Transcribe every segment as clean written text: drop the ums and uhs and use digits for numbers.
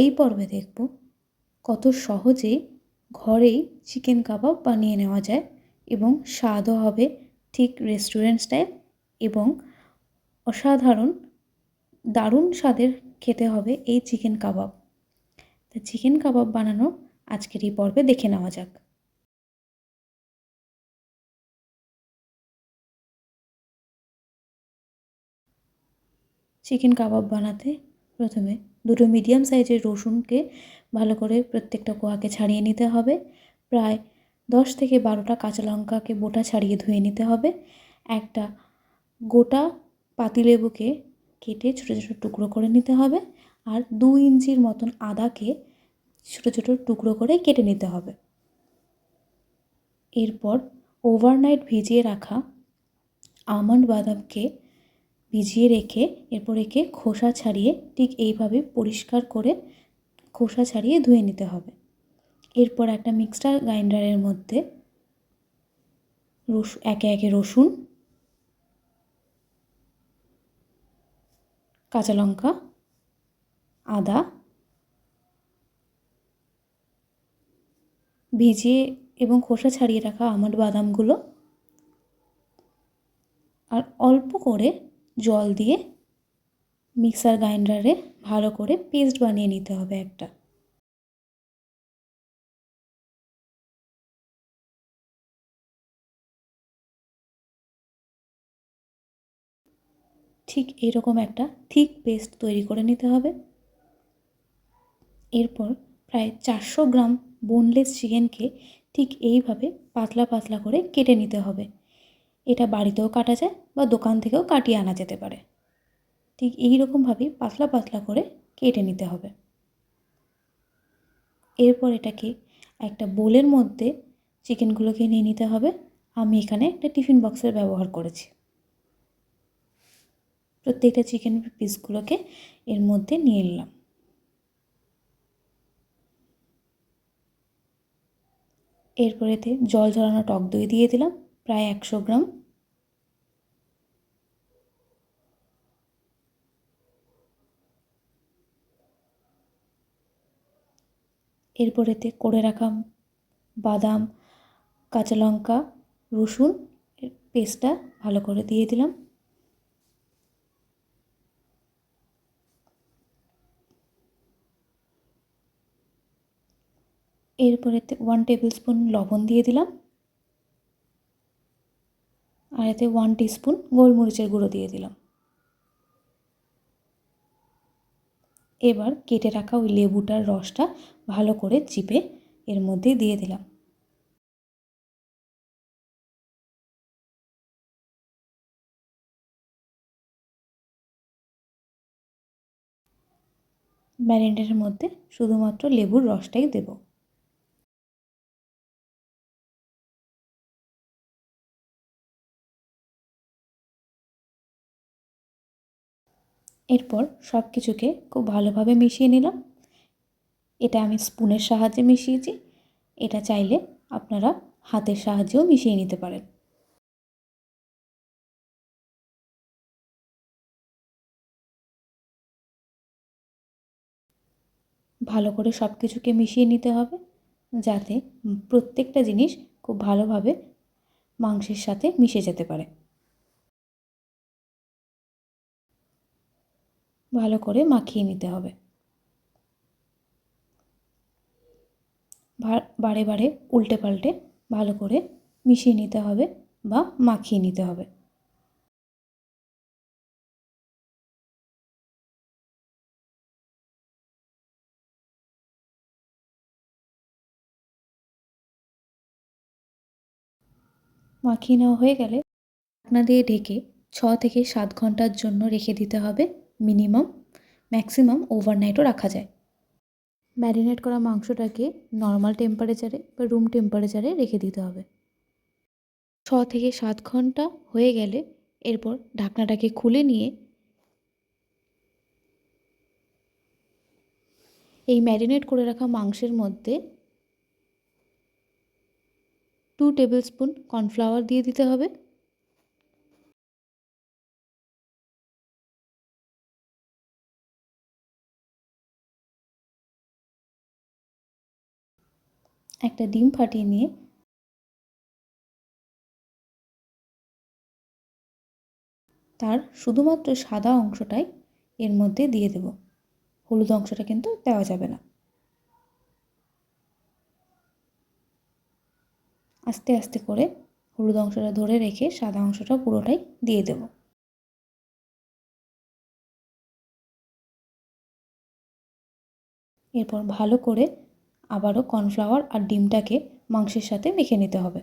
এই পর্বে দেখব কত সহজে ঘরেই চিকেন কাবাব বানিয়ে নেওয়া যায় এবং স্বাদও হবে ঠিক রেস্টুরেন্ট স্টাইল এবং অসাধারণ দারুণ স্বাদের খেতে হবে এই চিকেন কাবাব। তা চিকেন কাবাব বানানো আজকের এই পর্বে দেখে নেওয়া যাক। চিকেন কাবাব বানাতে প্রথমে দুটো মিডিয়াম সাইজের রসুনকে ভালো করে প্রত্যেকটা কোয়াকে ছাড়িয়ে নিতে হবে। প্রায় 10 থেকে 12টা কাঁচা লঙ্কাকে বোটা ছাড়িয়ে ধুয়ে নিতে হবে। একটা গোটা পাতিলেবুকে কেটে ছোটো ছোটো টুকরো করে নিতে হবে। আর 2 ইঞ্চির মতন আদাকে ছোটো ছোটো টুকরো করে কেটে নিতে হবে। এরপর ওভারনাইট ভিজিয়ে রাখা আমন্ড বাদামকে ভিজিয়ে রেখে এরপর একে খোসা ছাড়িয়ে ঠিক এইভাবে পরিষ্কার করে খোসা ছাড়িয়ে ধুয়ে নিতে হবে। এরপর একটা মিক্সচার গ্রাইন্ডারের মধ্যে একে একে রসুন, কাঁচা লঙ্কা, আদা, ভিজিয়ে এবং খোসা ছাড়িয়ে রাখা আমন্ড বাদামগুলো আর অল্প করে জল দিয়ে মিক্সার গ্রাইন্ডারে ভালো করে পেস্ট বানিয়ে নিতে হবে একটা। ঠিক এরকম একটা থিক পেস্ট তৈরি করে নিতে হবে। এরপর প্রায় 400 গ্রাম বোনলেস চিকেনকে ঠিক এইভাবে পাতলা পাতলা করে কেটে নিতে হবে। এটা বাড়িতেও কাটা যায় বা দোকান থেকেও কাটিয়ে আনা যেতে পারে। ঠিক এই রকমভাবেই পাতলা পাতলা করে কেটে নিতে হবে। এরপর এটাকে একটা বোলের মধ্যে চিকেনগুলোকে নিয়ে নিতে হবে। আমি এখানে একটা টিফিন বক্সের ব্যবহার করেছি। প্রত্যেকটা চিকেন পিসগুলোকে এর মধ্যে নিয়ে নিলাম। এরপর এতে জল ঝরানো টক দই দিয়ে দিলাম প্রায় 100 গ্রাম। এরপর এতে করে রাখা বাদাম, কাঁচা লঙ্কা, রসুন পেস্টটা ভালো করে দিয়ে দিলাম। এরপর এতে 1 টেবিল স্পুন লবণ দিয়ে দিলাম আর এতে 1 টিস্পুন গোলমরিচের গুঁড়ো দিয়ে দিলাম। এবার কেটে রাখা ওই লেবুটার রসটা ভালো করে চিপে এর মধ্যে দিয়ে দিলাম। ম্যারিনেডের মধ্যে শুধুমাত্র লেবুর রসটাই দেব। এরপর সব কিছুকে খুব ভালোভাবে মিশিয়ে নিলাম। এটা আমি স্পুনের সাহায্যে মিশিয়েছি। এটা চাইলে আপনারা হাতের সাহায্যেও মিশিয়ে নিতে পারেন। ভালো করে সব কিছুকে মিশিয়ে নিতে হবে যাতে প্রত্যেকটা জিনিস খুব ভালোভাবে মাংসের সাথে মিশে যেতে পারে। ভালো করে মাখিয়ে নিতে হবে। বারে বারে উল্টে পাল্টে ভালো করে মিশিয়ে নিতে হবে বা মাখিয়ে নিতে হবে। মাখিয়ে নেওয়া হয়ে গেলে ঢাকনা দিয়ে ঢেকে 6 থেকে 7 ঘন্টার জন্য রেখে দিতে হবে মিনিমাম। ম্যাক্সিমাম ওভারনাইটও রাখা যায়। ম্যারিনেট করা মাংসটাকে নর্মাল টেম্পারেচারে বা রুম টেম্পারেচারে রেখে দিতে হবে। 6 থেকে 7 ঘন্টা হয়ে গেলে এরপর ঢাকনাটাকে খুলে নিয়ে এই ম্যারিনেট করে রাখা মাংসের মধ্যে 2 টেবিল স্পুন কর্নফ্লাওয়ার দিয়ে দিতে হবে। একটা ডিম ফাটিয়ে নিয়ে তার শুধুমাত্র সাদা অংশটাই এর মধ্যে দিয়ে দেব, হলুদ অংশটা কিন্তু দেওয়া যাবে না। আস্তে আস্তে করে হলুদ অংশটা ধরে রেখে সাদা অংশটা পুরোটাই দিয়ে দেব। এরপর ভালো করে আবারও কর্নফ্লাওয়ার আর ডিমটাকে মাংসের সাথে মেখে নিতে হবে।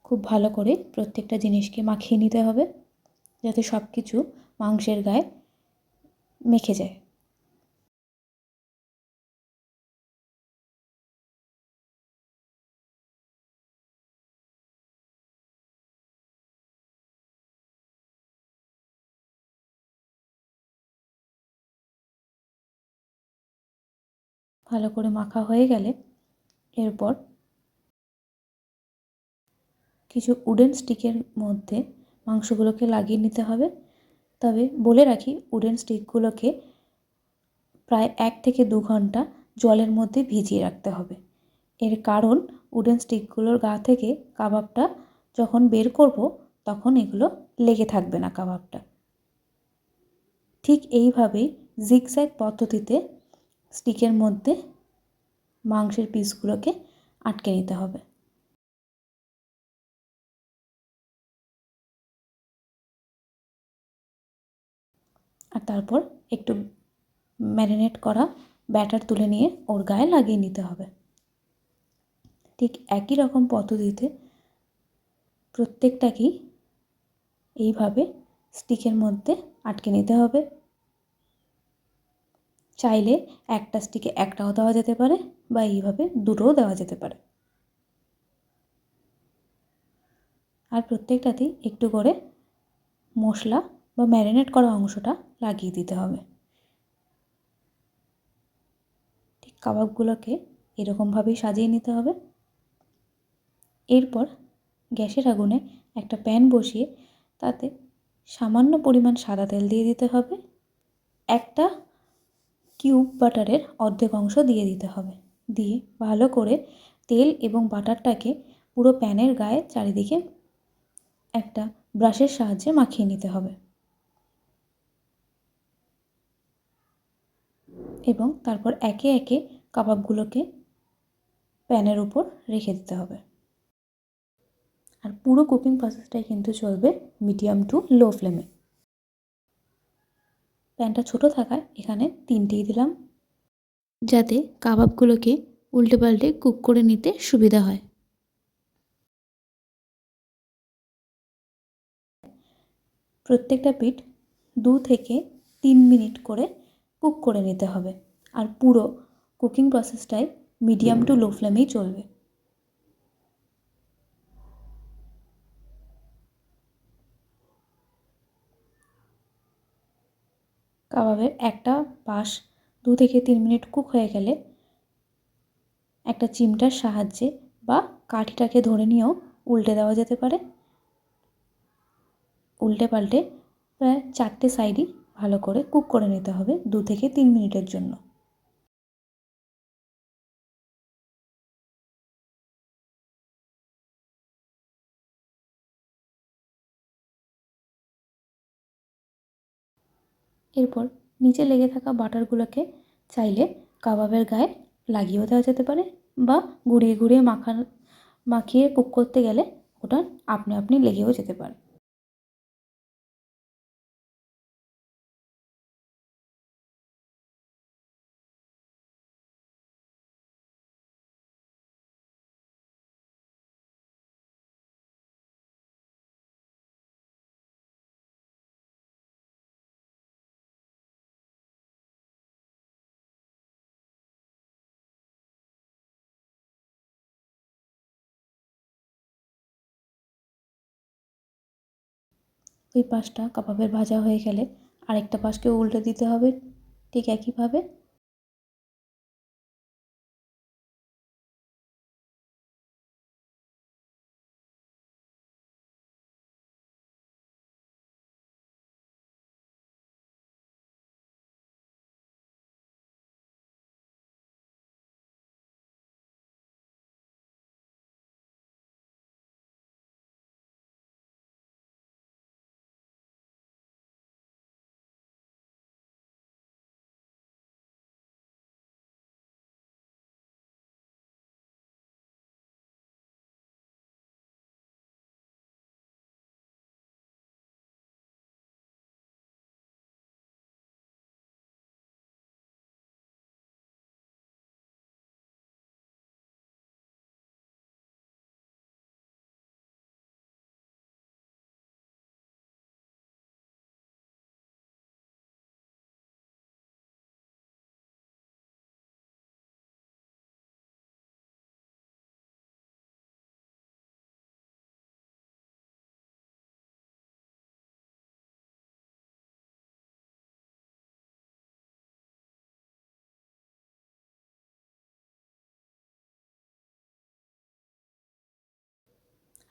খুব ভালো করে প্রত্যেকটা জিনিসকে মাখিয়ে নিতে হবে যাতে সব কিছু মাংসের গায়ে মেখে যায়। ভালো করে মাখা হয়ে গেলে এরপর কিছু উডেন স্টিকের মধ্যে মাংসগুলোকে লাগিয়ে নিতে হবে। তবে বলে রাখি, উডেন স্টিকগুলোকে প্রায় 1 থেকে 2 ঘন্টা জলের মধ্যে ভিজিয়ে রাখতে হবে। এর কারণ উডেন স্টিকগুলোর গা থেকে কাবাবটা যখন বের করব তখন এগুলো লেগে থাকবে না কাবাবটা। ঠিক এইভাবেই জিগজ্যাগ পদ্ধতিতে স্টিকের মধ্যে মাংসের পিসগুলোকে আটকে নিতে হবে। আর তারপর একটু ম্যারিনেট করা ব্যাটার তুলে নিয়ে ওর গায়ে লাগিয়ে নিতে হবে। ঠিক একই রকম পদ্ধতিতে প্রত্যেকটাকেই এইভাবে স্টিকের মধ্যে আটকে নিতে হবে। চাইলে একটা স্টিকে একটাও দেওয়া যেতে পারে বা এইভাবে দুটোও দেওয়া যেতে পারে। আর প্রত্যেকটাতেই একটু করে মশলা বা ম্যারিনেট করা অংশটা লাগিয়ে দিতে হবে। ঠিক কাবাবগুলোকে এরকমভাবেই সাজিয়ে নিতে হবে। এরপর গ্যাসের আগুনে একটা প্যান বসিয়ে তাতে সামান্য পরিমাণ সাদা তেল দিয়ে দিতে হবে। একটা কিউব বাটারের অর্ধেক অংশ দিয়ে দিতে হবে। দিয়ে ভালো করে তেল এবং বাটারটাকে পুরো প্যানের গায়ে চারিদিকে একটা ব্রাশের সাহায্যে মাখিয়ে নিতে হবে এবং তারপর একে একে কাবাবগুলোকে প্যানের উপর রেখে দিতে হবে। আর পুরো কুকিং প্রসেসটাই কিন্তু চলবে মিডিয়াম টু লো ফ্লেমে। প্যানটা ছোটো থাকায় এখানে 3টেই দিলাম যাতে কাবাবগুলোকে উল্টে পাল্টে কুক করে নিতে সুবিধা হয়। প্রত্যেকটা পিঠ 2 থেকে 3 মিনিট করে কুক করে নিতে হবে। আর পুরো কুকিং প্রসেসটাই মিডিয়াম টু লো ফ্লেমেই চলবে। কাবাবের একটা পাশ 2 থেকে 3 মিনিট কুক হয়ে গেলে একটা চিমটার সাহায্যে বা কাঠিটাকে ধরে নিয়েও উল্টে দেওয়া যেতে পারে। উল্টে পাল্টে প্রায় 4টে সাইডই ভালো করে কুক করে নিতে হবে 2 থেকে 3 মিনিটের জন্য। এরপর নিচে লেগে থাকা বাটারগুলোকে চাইলে কাবাবের গায়ে লাগিয়েও দেওয়া যেতে পারে বা ঘুরিয়ে ঘুরিয়ে মাখিয়ে কুক করতে গেলে ওটা আপনা আপনি লেগেও যেতে পারে। ওই পাশটা কাবাবের ভাজা হয়ে গেলে আরেকটা পাশকেও উল্টে দিতে হবে ঠিক একইভাবে।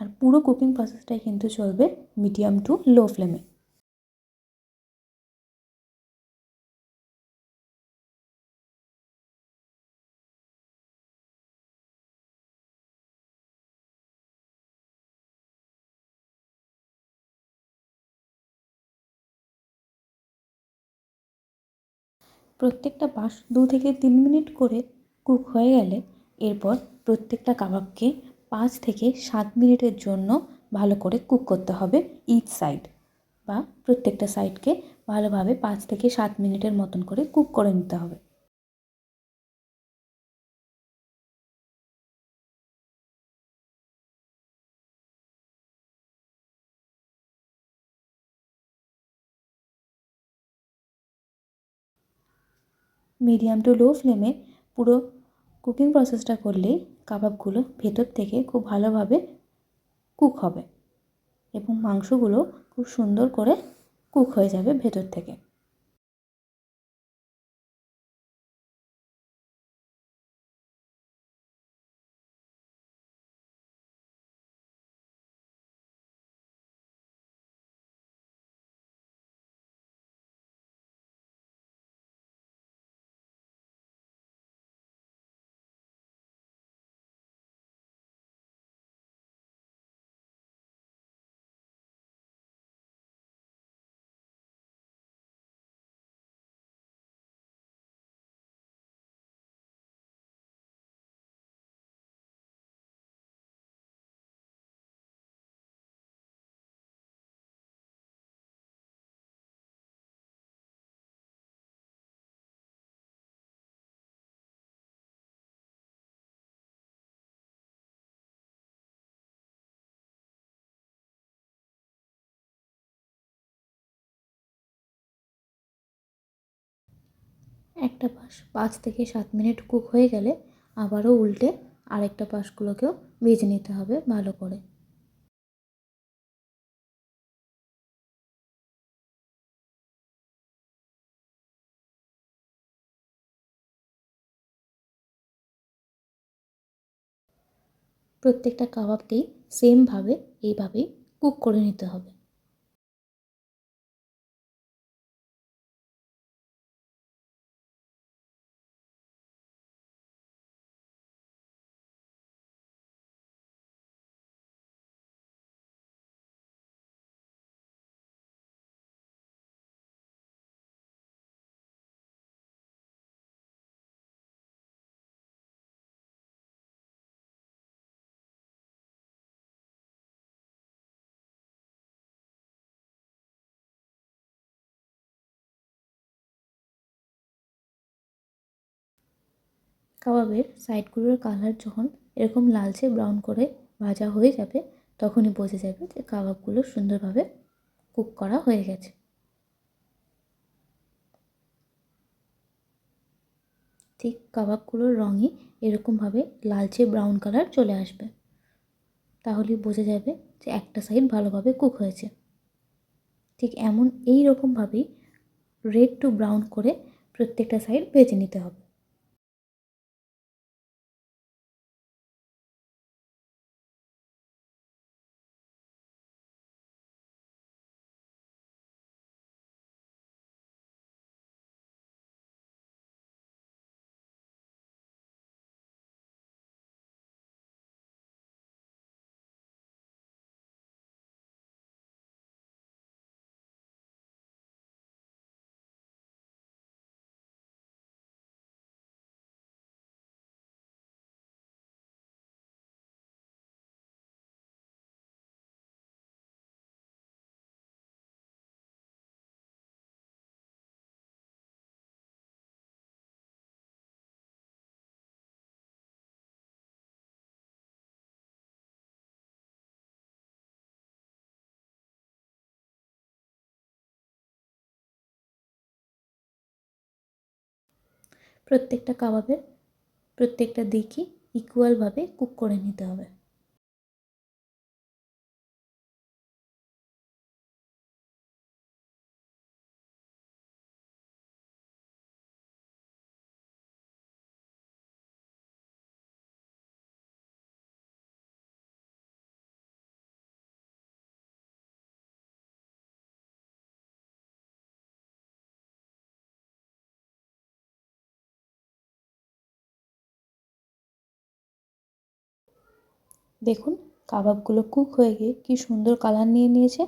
আর পুরো কুকিং প্রসেসটাই কিন্তু চলবে মিডিয়াম টু লো ফ্লেমে। প্রত্যেকটা পাশ 2 থেকে 3 মিনিট করে কুক হয়ে গেলে এরপর প্রত্যেকটা কাবাবকে 5 থেকে 7 মিনিটের জন্য ভালো করে কুক করতে হবে ইচ সাইড, বা প্রত্যেকটা সাইডকে ভালোভাবে 5 থেকে 7 মিনিটের মতন করে কুক করে নিতে হবে। মিডিয়াম টু লো ফ্লেমে পুরো কুকিং প্রসেসটা করলেই কাবাবগুলো ভেতর থেকে খুব ভালোভাবে কুক হবে এবং মাংসগুলো খুব সুন্দর করে কুক হয়ে যাবে ভেতর থেকে। একটা পাশ 5 থেকে 7 মিনিট কুক হয়ে গেলে আবারও উল্টে আরেকটা পাশগুলোকেও ভেজে নিতে হবে ভালো করে। প্রত্যেকটা কাবাবকেই সেমভাবে এইভাবেই কুক করে নিতে হবে। কাবাবের সাইডগুলোর কালার যখন এরকম লালচে ব্রাউন করে ভাজা হয়ে যাবে তখনই বোঝা যাবে যে কাবাবগুলো সুন্দরভাবে কুক করা হয়ে গেছে। ঠিক কাবাবগুলোর রঙই এরকমভাবে লালচে ব্রাউন কালার চলে আসবে, তাহলেই বোঝা যাবে যে একটা সাইড ভালোভাবে কুক হয়েছে। ঠিক এই রকমভাবেই রেড টু ব্রাউন করে প্রত্যেকটা সাইড ভেজে নিতে হবে। প্রত্যেকটা কাবাবের প্রত্যেকটা দিকই ইকুয়ালভাবে কুক করে নিতে হবে। দেখুন কাবাবগুলো কুক হয়ে গিয়ে কি সুন্দর কালার নিয়ে নিয়েছে।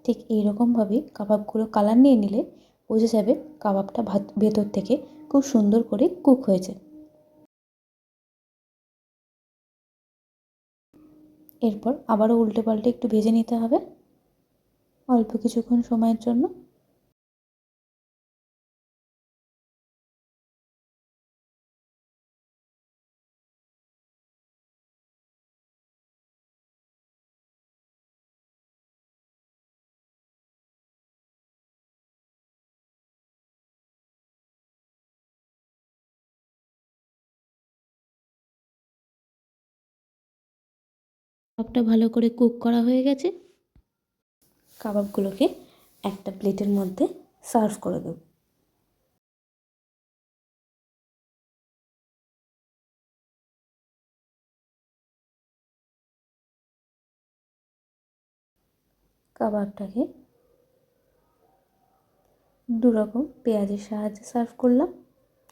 ঠিক এইরকমভাবেই কাবাবগুলো কালার নিয়ে নিলে বোঝা যাবে কাবাবটা ভেতর থেকে খুব সুন্দর করে কুক হয়েছে। এরপর আবারও উল্টে পাল্টে একটু ভেজে নিতে হবে অল্প কিছুক্ষণ সময়ের জন্য। কাবাবটা ভালো করে কুক করা হয়ে গেছে। কাবাবগুলোকে একটা প্লেটের মধ্যে সার্ভ করে দেব। কাবাবটাকে দুরকম পেঁয়াজের সাহায্যে সার্ভ করলাম।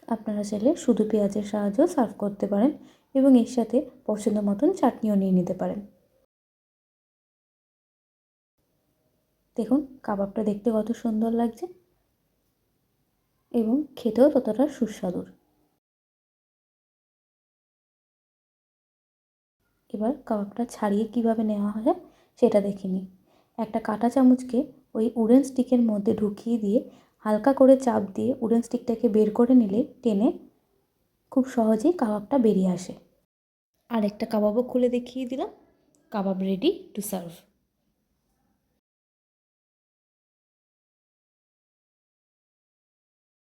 আপনারা চাইলে শুধু পেঁয়াজের সাহায্যেও সার্ভ করতে পারেন এবং এর সাথে পছন্দ মতন চাটনিও নিয়ে নিতে পারেন। দেখুন কাবাবটা দেখতে কত সুন্দর লাগছে এবং খেতেও ততটা সুস্বাদু। এবার কাবাবটা ছাড়িয়ে কিভাবে নেওয়া হয় সেটা দেখে নিই। একটা কাঁটা চামচকে ওই উডেন স্টিকের মধ্যে ঢুকিয়ে দিয়ে হালকা করে চাপ দিয়ে উডেন স্টিকটাকে বের করে নিলে টেনে খুব সহজেই কাবাবটা বেরিয়ে আসে। আর একটা কাবাবও খুলে দেখিয়ে দিলাম। কাবাব রেডি টু সার্ভ।